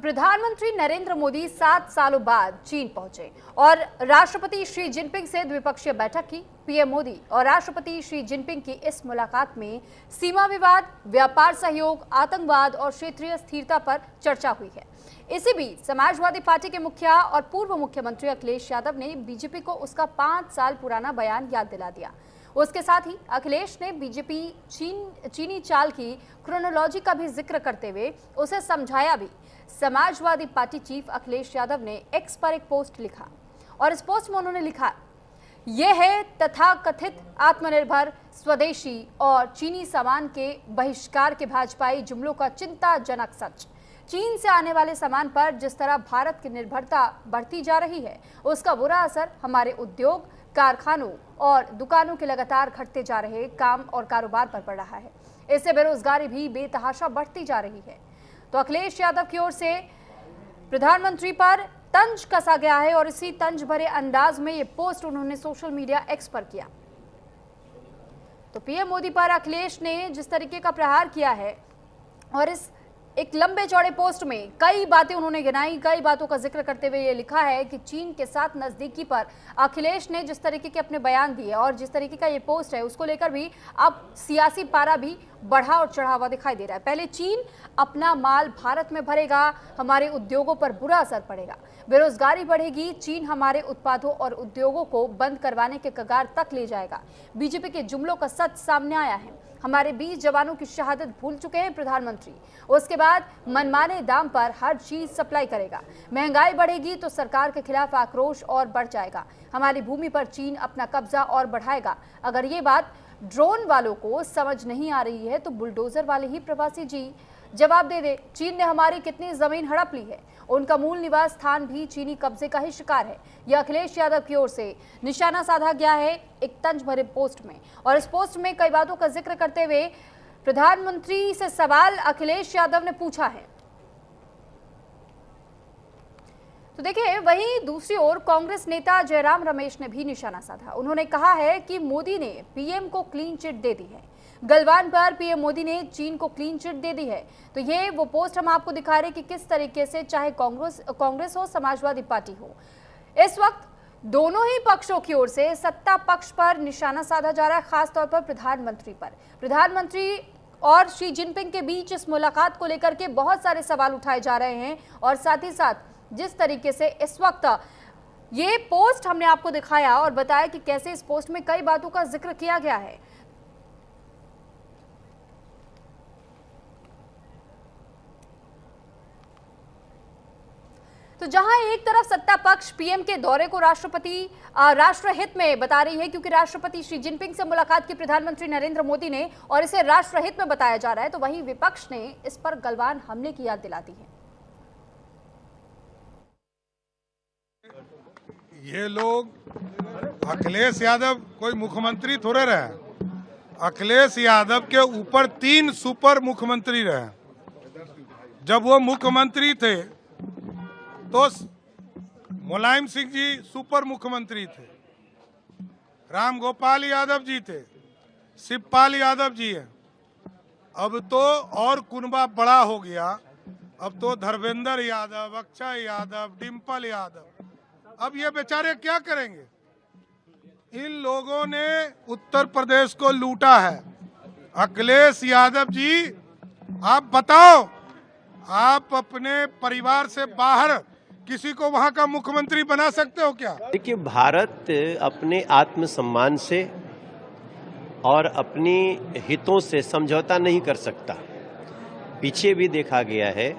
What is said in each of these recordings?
प्रधानमंत्री नरेंद्र मोदी 7 सालों बाद चीन पहुंचे और राष्ट्रपति शी जिनपिंग से द्विपक्षीय बैठक की। पीएम मोदी और राष्ट्रपति शी जिनपिंग की इस मुलाकात में सीमा विवाद, व्यापार सहयोग, आतंकवाद और क्षेत्रीय स्थिरता पर चर्चा हुई है। इसी बीच समाजवादी पार्टी के मुखिया और पूर्व मुख्यमंत्री अखिलेश यादव ने बीजेपी को उसका 5 साल पुराना बयान याद दिला दिया। उसके साथ ही अखिलेश ने बीजेपी चीनी चाल की क्रोनोलॉजी का भी जिक्र करते हुए उसे समझाया भी। समाजवादी पार्टी चीफ अखिलेश यादव ने एक्स पर एक पोस्ट लिखा और इस पोस्ट में उन्होंने लिखा, यह है तथाकथित आत्मनिर्भर, स्वदेशी और चीनी सामान के बहिष्कार के भाजपाई जुमलों का चिंताजनक सच। चीन से आने वाले सामान पर जिस तरह भारत की निर्भरता बढ़ती जा रही है, उसका बुरा असर हमारे उद्योग, कारखानों और दुकानों के लगातार घटते जा रहे काम और कारोबार पर पड़ रहा है। इससे बेरोजगारी भी बेतहाशा बढ़ती जा रही है। तो अखिलेश यादव की ओर से प्रधानमंत्री पर तंज कसा गया है और इसी तंज भरे अंदाज में ये पोस्ट उन्होंने सोशल मीडिया एक्स पर किया। तो पीएम मोदी पर अखिलेश ने जिस तरीके का प्रहार किया है और इस एक लंबे चौड़े पोस्ट में कई बातें उन्होंने गिनाई, कई बातों का जिक्र करते हुए ये लिखा है कि चीन के साथ नजदीकी पर अखिलेश ने जिस तरीके के अपने बयान दिए और जिस तरीके का ये पोस्ट है उसको लेकर भी अब सियासी पारा भी बढ़ा और चढ़ा हुआ दिखाई दे रहा है। पहले चीन अपना माल भारत में भरेगा, हमारे उद्योगों पर बुरा असर पड़ेगा, बेरोजगारी बढ़ेगी, चीन हमारे उत्पादों और उद्योगों को बंद करवाने के कगार तक ले जाएगा। बीजेपी के जुमलों का सच सामने आया है। हमारे 20 जवानों की शहादत भूल चुके हैं प्रधानमंत्री। उसके बाद मनमाने दाम पर हर चीज सप्लाई करेगा। महंगाई बढ़ेगी तो सरकार के खिलाफ आक्रोश और बढ़ जाएगा। हमारी भूमि पर चीन अपना कब्जा और बढ़ाएगा। अगर ये बात ड्रोन वालों को समझ नहीं आ रही है तो बुलडोजर वाले ही प्रवासी जी जवाब दे दे। चीन ने हमारी कितनी जमीन हड़प ली है, उनका मूल निवास स्थान भी चीनी कब्जे का ही शिकार है। यह अखिलेश यादव की ओर से निशाना साधा गया है एक तंज भरे पोस्ट में। और इस पोस्ट में कई बातों का जिक्र करते हुए प्रधानमंत्री से सवाल अखिलेश यादव ने पूछा है। तो देखिए, वहीं दूसरी ओर कांग्रेस नेता जयराम रमेश ने भी निशाना साधा। उन्होंने कहा है कि मोदी ने पीएम को क्लीन चिट दे दी है। गलवान पर पीएम मोदी ने चीन को क्लीन चिट दे दी है। तो ये वो पोस्ट हम आपको दिखा रहे हैं कि किस तरीके से चाहे कांग्रेस हो, समाजवादी पार्टी हो, इस वक्त दोनों ही पक्षों की ओर से सत्ता पक्ष पर निशाना साधा जा रहा है, खासतौर पर प्रधानमंत्री पर। प्रधानमंत्री और शी जिनपिंग के बीच इस मुलाकात को लेकर के बहुत सारे सवाल उठाए जा रहे हैं और साथ ही साथ जिस तरीके से इस वक्त ये पोस्ट हमने आपको दिखाया और बताया कि कैसे इस पोस्ट में कई बातों का जिक्र किया गया है। तो जहां एक तरफ सत्ता पक्ष पीएम के दौरे को राष्ट्रहित में बता रही है, क्योंकि राष्ट्रपति शी जिनपिंग से मुलाकात की प्रधानमंत्री नरेंद्र मोदी ने और इसे राष्ट्रहित में बताया जा रहा है, तो वहीं विपक्ष ने इस पर गलवान हमले की याद दिला दी है। ये लोग अखिलेश यादव कोई मुख्यमंत्री थोड़े रहे। अखिलेश यादव के ऊपर 3 सुपर मुख्यमंत्री रहे। जब वो मुख्यमंत्री थे तो मुलायम सिंह जी सुपर मुख्यमंत्री थे, राम गोपाल यादव जी थे, शिवपाल यादव जी हैं। अब तो और कुनबा बड़ा हो गया। अब तो धर्मेंद्र यादव, अक्षय यादव, डिम्पल यादव। अब ये बेचारे क्या करेंगे? इन लोगों ने उत्तर प्रदेश को लूटा है। अखिलेश यादव जी, आप बताओ, आप अपने परिवार से बाहर किसी को वहां का मुख्यमंत्री बना सकते हो क्या? देखिए, भारत अपने आत्मसम्मान से और अपनी हितों से समझौता नहीं कर सकता। पीछे भी देखा गया है,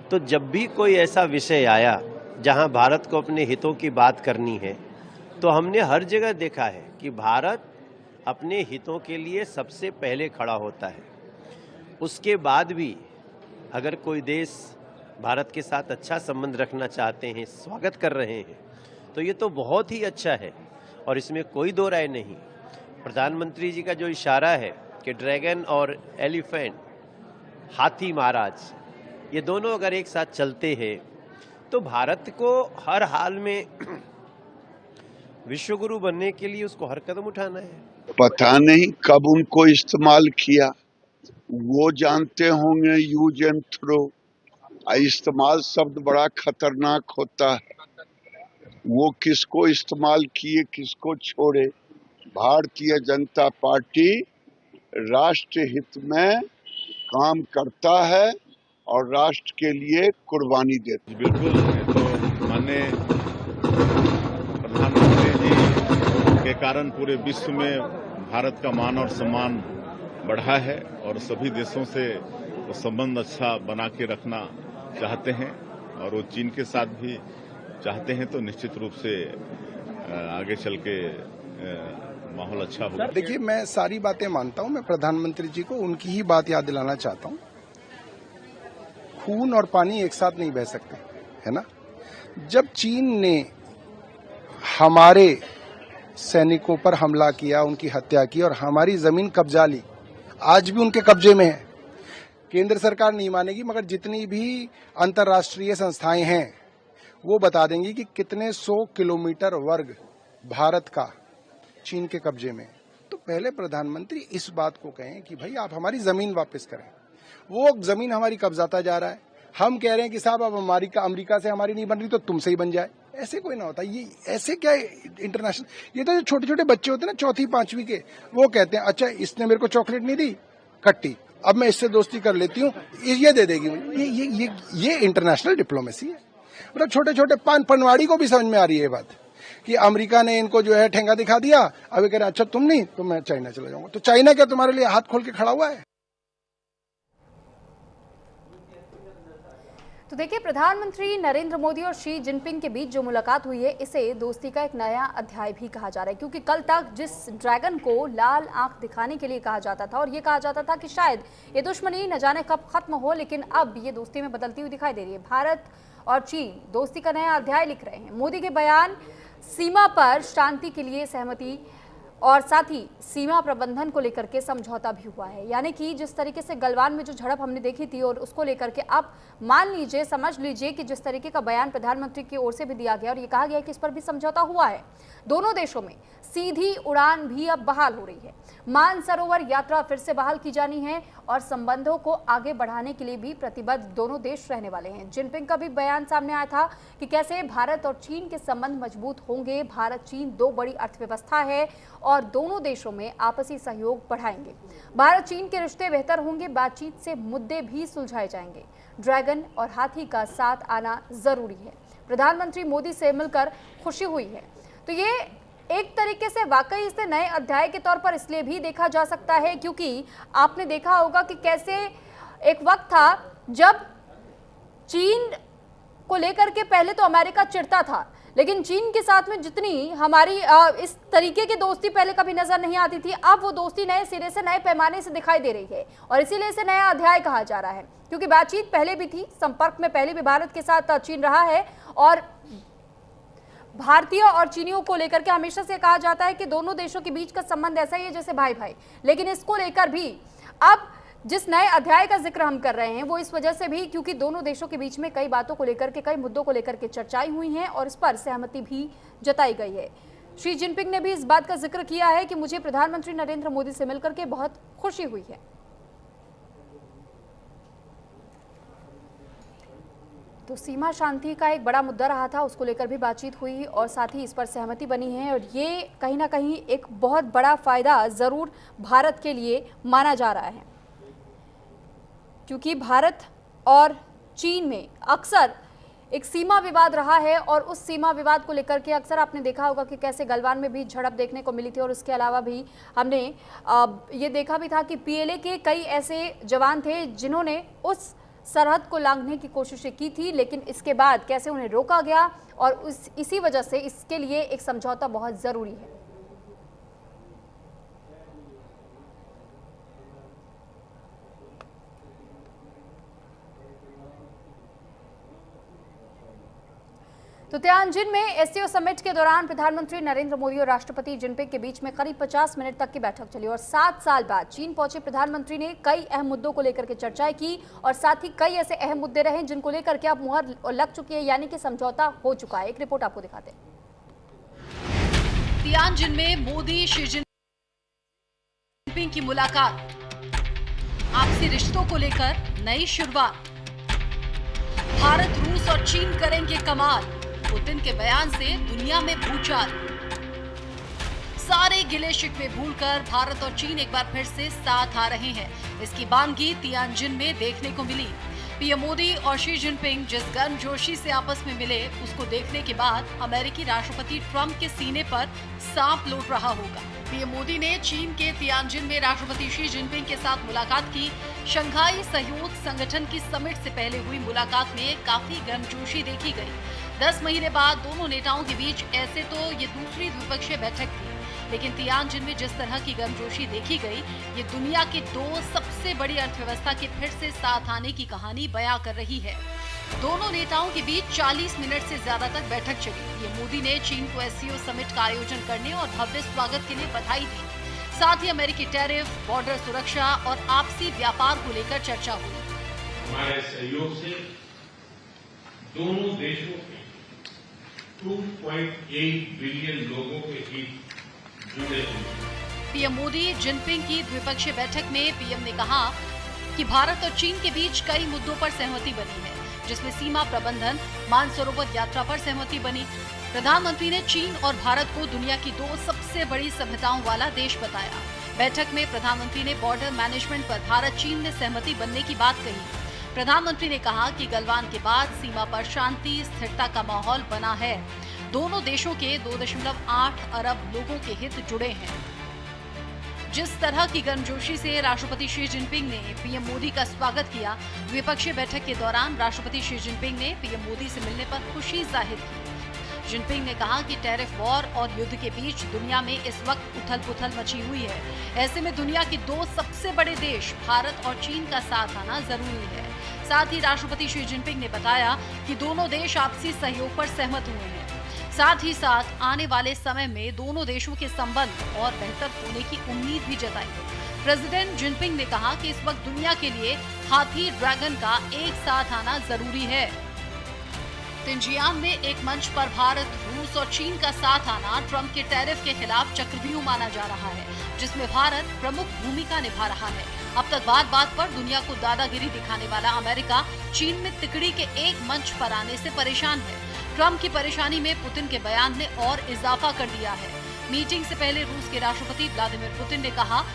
तो जब भी कोई ऐसा विषय आया जहां भारत को अपने हितों की बात करनी है, तो हमने हर जगह देखा है कि भारत अपने हितों के लिए सबसे पहले खड़ा होता है। उसके बाद भी अगर कोई देश भारत के साथ अच्छा संबंध रखना चाहते हैं, स्वागत कर रहे हैं, तो ये तो बहुत ही अच्छा है और इसमें कोई दो राय नहीं। प्रधानमंत्री जी का जो इशारा है कि ड्रैगन और एलिफेंट, हाथी महाराज, ये दोनों अगर एक साथ चलते हैं तो भारत को हर हाल में विश्वगुरु बनने के लिए उसको हर कदम उठाना है। पता नहीं कब उनको इस्तेमाल किया, वो जानते होंगे यूज एंड थ्रो। इस्तेमाल शब्द बड़ा खतरनाक होता है। वो किसको इस्तेमाल किए किसको छोड़े। भारतीय जनता पार्टी राष्ट्र हित में काम करता है और राष्ट्र के लिए कुर्बानी देता है। बिल्कुल, तो माननीय प्रधानमंत्री जी के कारण पूरे विश्व में भारत का मान और सम्मान बढ़ा है और सभी देशों से वो संबंध अच्छा बना के रखना चाहते हैं और वो चीन के साथ भी चाहते हैं, तो निश्चित रूप से आगे चल के माहौल अच्छा होगा। देखिए, मैं सारी बातें मानता हूं। मैं प्रधानमंत्री जी को उनकी ही बात याद दिलाना चाहता हूं। खून और पानी एक साथ नहीं बह सकते, है ना। जब चीन ने हमारे सैनिकों पर हमला किया, उनकी हत्या की और हमारी जमीन कब्जा ली, आज भी उनके कब्जे में है। केंद्र सरकार नहीं मानेगी, मगर जितनी भी अंतर्राष्ट्रीय संस्थाएं हैं वो बता देंगी कि कितने 100 किलोमीटर वर्ग भारत का चीन के कब्जे में। तो पहले प्रधानमंत्री इस बात को कहें कि भाई आप हमारी जमीन वापस करें। वो जमीन हमारी कब्जाता जा रहा है, हम कह रहे हैं कि साहब अब अमेरिका से हमारी नहीं बन रही तो तुमसे ही बन जाए। ऐसे कोई ना होता। ये ऐसे क्या इंटरनेशनल, ये तो जो छोटे छोटे बच्चे होते हैं ना, चौथी पांचवी के, वो कहते हैं अच्छा इसने मेरे को चॉकलेट नहीं दी खट्टी, अब मैं इससे दोस्ती कर लेती हूँ, ये दे देगी मुझे। ये इंटरनेशनल डिप्लोमेसी है। मतलब छोटे छोटे पनवाड़ी को भी समझ में आ रही है ये बात कि अमेरिका ने इनको जो है ठेंगा दिखा दिया, अब ये कह रहे हैं अच्छा तुम नहीं तो मैं चाइना चला जाऊंगा। तो चाइना क्या तुम्हारे लिए हाथ खोल के खड़ा हुआ है? तो देखिए, प्रधानमंत्री नरेंद्र मोदी और शी जिनपिंग के बीच जो मुलाकात हुई है, इसे दोस्ती का एक नया अध्याय भी कहा जा रहा है, क्योंकि कल तक जिस ड्रैगन को लाल आंख दिखाने के लिए कहा जाता था और ये कहा जाता था कि शायद ये दुश्मनी न जाने कब खत्म हो, लेकिन अब ये दोस्ती में बदलती हुई दिखाई दे रही है। भारत और चीन दोस्ती का नया अध्याय लिख रहे हैं। मोदी के बयान सीमा पर शांति के लिए सहमति और साथ ही सीमा प्रबंधन को लेकर के समझौता भी हुआ है। यानी कि जिस तरीके से गलवान में जो झड़प हमने देखी थी और उसको लेकर के अब मान लीजिए, समझ लीजिए कि जिस तरीके का बयान प्रधानमंत्री की ओर से भी दिया गया और ये कहा गया कि इस पर भी समझौता हुआ है। दोनों देशों में सीधी उड़ान भी अब बहाल हो रही है। मानसरोवर यात्रा फिर से बहाल की जानी है और संबंधों को आगे बढ़ाने के लिए भी प्रतिबद्ध दोनों देश रहने वाले हैं। जिनपिंग का भी बयान सामने आया था कि कैसे भारत और चीन के संबंध मजबूत होंगे। भारत चीन 2 बड़ी अर्थव्यवस्था है और दोनों देशों में आपसी सहयोग बढ़ाएंगे। भारत चीन के रिश्ते बेहतर होंगे, बातचीत से मुद्दे भी सुलझाए जाएंगे। ड्रैगन और हाथी का साथ आना जरूरी है। प्रधानमंत्री मोदी से मिलकर खुशी हुई है। तो ये एक तरीके से वाकई इसे नए अध्याय के तौर पर इसलिए भी देखा जा सकता है क्योंकि आपने देखा होगा कि कैसे एक वक्त था जब चीन को लेकर के पहले तो अमेरिका चिढ़ता था, लेकिन चीन के साथ में जितनी हमारी इस तरीके की दोस्ती पहले कभी नजर नहीं आती थी, अब वो दोस्ती नए सिरे से, नए पैमाने से दिखाई दे रही है और इसीलिए इसे नया अध्याय कहा जा रहा है। क्योंकि बातचीत पहले भी थी, संपर्क में पहले भी भारत के साथ चीन रहा है और भारतीय और चीनियों को लेकर के हमेशा से कहा जाता है कि दोनों देशों के बीच का संबंध ऐसा ही है जैसे भाई भाई। लेकिन इसको लेकर भी अब जिस नए अध्याय का जिक्र हम कर रहे हैं वो इस वजह से भी क्योंकि दोनों देशों के बीच में कई बातों को लेकर के, कई मुद्दों को लेकर के चर्चाएं हुई हैं और इस पर सहमति भी जताई गई है। शी जिनपिंग ने भी इस बात का जिक्र किया है कि मुझे प्रधानमंत्री नरेंद्र मोदी से मिलकर के बहुत खुशी हुई है। तो सीमा शांति का एक बड़ा मुद्दा रहा था, उसको लेकर भी बातचीत हुई और साथ ही इस पर सहमति बनी है और ये कहीं ना कहीं एक बहुत बड़ा फायदा जरूर भारत के लिए माना जा रहा है, क्योंकि भारत और चीन में अक्सर एक सीमा विवाद रहा है और उस सीमा विवाद को लेकर के अक्सर आपने देखा होगा कि कैसे गलवान में भी झड़प देखने को मिली थी और उसके अलावा भी हमने ये देखा भी था कि पीएलए के कई ऐसे जवान थे जिन्होंने उस सरहद को लांघने की कोशिशें की थी, लेकिन इसके बाद कैसे उन्हें रोका गया और इसी वजह से इसके लिए एक समझौता बहुत ज़रूरी है। तो तियानजिन में एससीओ समिट के दौरान प्रधानमंत्री नरेंद्र मोदी और राष्ट्रपति जिनपिंग के बीच में करीब 50 मिनट तक की बैठक चली और 7 साल बाद चीन पहुंचे प्रधानमंत्री ने कई अहम मुद्दों को लेकर के चर्चाएं की और साथ ही कई ऐसे अहम मुद्दे रहे जिनको लेकर के अब मुहर लग चुकी है, यानी कि समझौता हो चुका है। एक रिपोर्ट आपको दिखाते हैं। तियानजिन में मोदी शी जिनपिंग की मुलाकात, आपसी रिश्तों को लेकर नई शुरुआत। भारत, रूस और चीन करेंगे कमाल। पुतिन के बयान से दुनिया में भूचाल। सारे गिले शिकवे भूलकर भारत और चीन एक बार फिर से साथ आ रहे हैं। इसकी बानगी तियानजिन में देखने को मिली। पीएम मोदी और शी जिनपिंग जिस गर्मजोशी से आपस में मिले, उसको देखने के बाद अमेरिकी राष्ट्रपति ट्रंप के सीने पर सांप लौट रहा होगा। पीएम मोदी ने चीन के तियानजिन में राष्ट्रपति शी जिनपिंग के साथ मुलाकात की। शंघाई सहयोग संगठन की समिट से पहले हुई मुलाकात में काफी गर्मजोशी देखी गई। 10 महीने बाद दोनों नेताओं के बीच ऐसे तो ये दूसरी द्विपक्षीय बैठक थी, लेकिन तियानजिन में जिस तरह की गर्मजोशी देखी गई, ये दुनिया की 2 सबसे बड़ी अर्थव्यवस्था के फिर से साथ आने की कहानी बयां कर रही है। दोनों नेताओं के बीच 40 मिनट से ज्यादा तक बैठक चली। ये मोदी ने चीन को एससीओ समिट का आयोजन करने और भव्य स्वागत के लिए बधाई दी। साथ ही अमेरिकी टैरिफ, बॉर्डर सुरक्षा और आपसी व्यापार को लेकर चर्चा हुई। हमारे सहयोग से दोनों देशों के 2.8 बिलियन लोगों के हित जुड़े हुए। पीएम मोदी जिनपिंग की द्विपक्षीय बैठक में पीएम ने कहा कि भारत और चीन के बीच कई मुद्दों पर सहमति बनी है, जिसमें सीमा प्रबंधन, मानसरोवर यात्रा पर सहमति बनी। प्रधानमंत्री ने चीन और भारत को दुनिया की 2 सबसे बड़ी सभ्यताओं वाला देश बताया। बैठक में प्रधानमंत्री ने बॉर्डर मैनेजमेंट पर भारत चीन में सहमति बनने की बात कही। प्रधानमंत्री ने कहा कि गलवान के बाद सीमा पर शांति, स्थिरता का माहौल बना है। दोनों देशों के 2.8 अरब लोगों के हित जुड़े हैं। जिस तरह की गर्मजोशी से राष्ट्रपति शी जिनपिंग ने पीएम मोदी का स्वागत किया, द्विपक्षीय बैठक के दौरान राष्ट्रपति शी जिनपिंग ने पीएम मोदी से मिलने पर खुशी जाहिर की। जिनपिंग ने कहा कि टैरिफ वॉर और युद्ध के बीच दुनिया में इस वक्त उथल-पुथल मची हुई है। ऐसे में दुनिया के 2 सबसे बड़े देश भारत और चीन का साथ आना जरूरी है। साथ ही राष्ट्रपति शी जिनपिंग ने बताया कि दोनों देश आपसी सहयोग पर सहमत हुए हैं। साथ ही साथ आने वाले समय में दोनों देशों के संबंध और बेहतर होने की उम्मीद भी जताई। प्रेसिडेंट जिनपिंग ने कहा कि इस वक्त दुनिया के लिए हाथी ड्रैगन का एक साथ आना जरूरी है। तिनजियांग में एक मंच पर भारत, रूस और चीन का साथ आना ट्रंप के टैरिफ के खिलाफ चक्रव्यूह माना जा रहा है, जिसमें भारत प्रमुख भूमिका निभा रहा है। अब तक बात-बात पर दुनिया को दादागिरी दिखाने वाला अमेरिका चीन में तिकड़ी के एक मंच पर आने से परेशान है। ट्रंप की परेशानी में पुतिन के बयान ने और इजाफा कर दिया है। मीटिंग से पहले रूस के राष्ट्रपति व्लादिमीर पुतिन ने कहा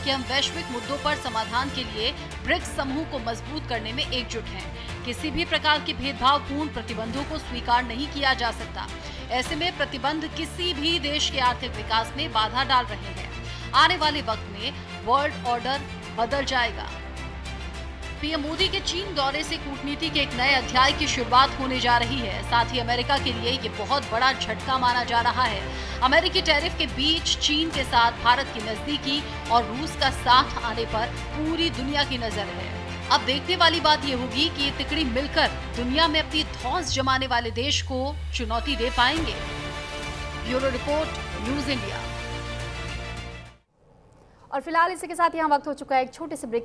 कि हम वैश्विक मुद्दों पर समाधान के लिए ब्रिक्स समूह को मजबूत करने में एकजुट हैं। किसी भी प्रकार के भेदभावपूर्ण प्रतिबंधों को स्वीकार नहीं किया जा सकता। ऐसे में प्रतिबंध किसी भी देश के आर्थिक विकास में बाधा डाल रहे हैं। आने वाले वक्त में वर्ल्ड ऑर्डर बदल जाएगा। पीएम मोदी के चीन दौरे से कूटनीति के एक नए अध्याय की शुरुआत होने जा रही है। साथ ही अमेरिका के लिए ये बहुत बड़ा झटका माना जा रहा है। अमेरिकी टैरिफ के बीच चीन के साथ भारत की नजदीकी और रूस का साथ आने पर पूरी दुनिया की नजर है। अब देखने वाली बात ये होगी कि ये तिकड़ी मिलकर दुनिया में अपनी धौंस जमाने वाले देश को चुनौती दे पाएंगे। Bureau report, news India. और फिलहाल इसी के साथ यहाँ वक्त हो चुका है एक छोटे से ब्रेक।